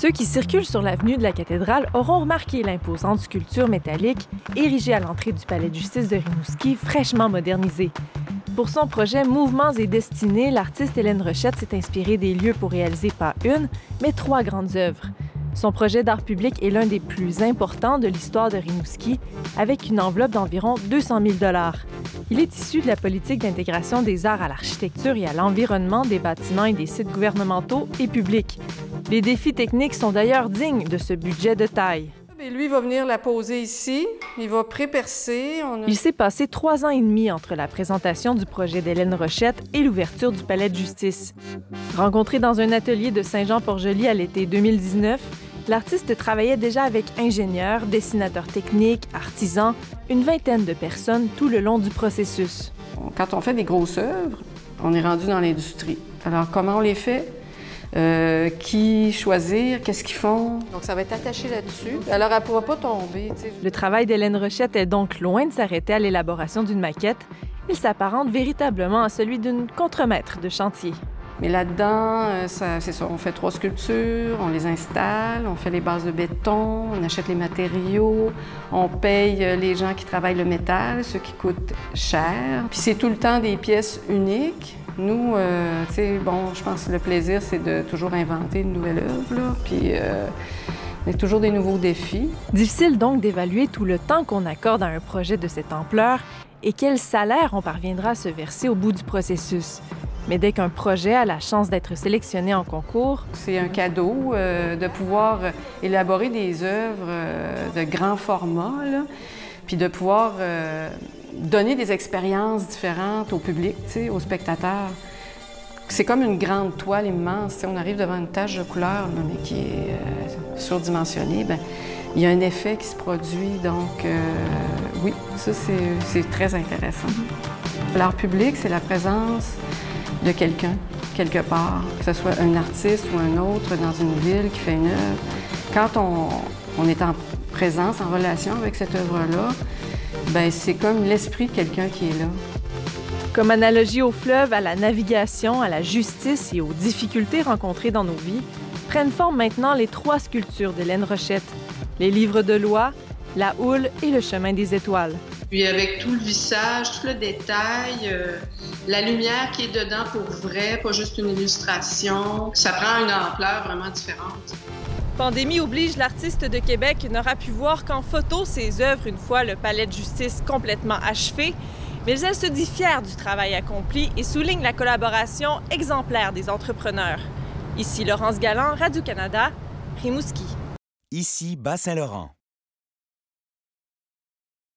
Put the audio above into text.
Ceux qui circulent sur l'avenue de la Cathédrale auront remarqué l'imposante sculpture métallique érigée à l'entrée du palais de justice de Rimouski, fraîchement modernisée. Pour son projet Mouvements et Destinées, l'artiste Hélène Rochette s'est inspirée des lieux pour réaliser pas une, mais 3 grandes œuvres. Son projet d'art public est l'un des plus importants de l'histoire de Rimouski, avec une enveloppe d'environ 200 000 $. Il est issu de la politique d'intégration des arts à l'architecture et à l'environnement des bâtiments et des sites gouvernementaux et publics. Les défis techniques sont d'ailleurs dignes de ce budget de taille. Et lui, il va venir la poser ici, il va pré-percer. Il s'est passé 3 ans et demi entre la présentation du projet d'Hélène Rochette et l'ouverture du palais de justice. Rencontré dans un atelier de Saint-Jean-Port-Joli à l'été 2019, l'artiste travaillait déjà avec ingénieurs, dessinateurs techniques, artisans, une vingtaine de personnes tout le long du processus. Quand on fait des grosses œuvres, on est rendu dans l'industrie. Alors, comment on les fait? Qui choisir, qu'est-ce qu'ils font. Donc, ça va être attaché là-dessus. Alors, elle ne pourra pas tomber. Le travail d'Hélène Rochette est donc loin de s'arrêter à l'élaboration d'une maquette. Il s'apparente véritablement à celui d'une contremaître de chantier. Mais là-dedans, c'est ça, on fait 3 sculptures, on les installe, on fait les bases de béton, on achète les matériaux, on paye les gens qui travaillent le métal, ceux qui coûtent cher. Puis c'est tout le temps des pièces uniques. Nous, tu sais, bon, je pense que le plaisir, c'est de toujours inventer une nouvelle œuvre, là, puis il y a toujours des nouveaux défis. Difficile donc d'évaluer tout le temps qu'on accorde à un projet de cette ampleur et quel salaire on parviendra à se verser au bout du processus. Mais dès qu'un projet a la chance d'être sélectionné en concours... C'est un cadeau de pouvoir élaborer des œuvres de grand format, là, puis de pouvoir donner des expériences différentes au public, aux spectateurs. C'est comme une grande toile immense. On arrive devant une tache de couleur, là, mais qui est surdimensionnée. Bien, il y a un effet qui se produit, donc oui, ça c'est très intéressant. L'art public, c'est la présence de quelqu'un, quelque part, que ce soit un artiste ou un autre dans une ville qui fait une œuvre. Quand on est en présence, en relation avec cette œuvre-là, bien, c'est comme l'esprit de quelqu'un qui est là. Comme analogie au fleuve, à la navigation, à la justice et aux difficultés rencontrées dans nos vies, prennent forme maintenant les 3 sculptures d'Hélène Rochette, les livres de loi, la houle et le chemin des étoiles. Puis avec tout le vissage, tout le détail, la lumière qui est dedans pour vrai, pas juste une illustration, ça prend une ampleur vraiment différente. Pandémie oblige, l'artiste de Québec n'aura pu voir qu'en photo ses œuvres une fois le palais de justice complètement achevé, mais elle se dit fière du travail accompli et souligne la collaboration exemplaire des entrepreneurs. Ici Laurence Galland, Radio-Canada, Rimouski. Ici Bas-Saint-Laurent.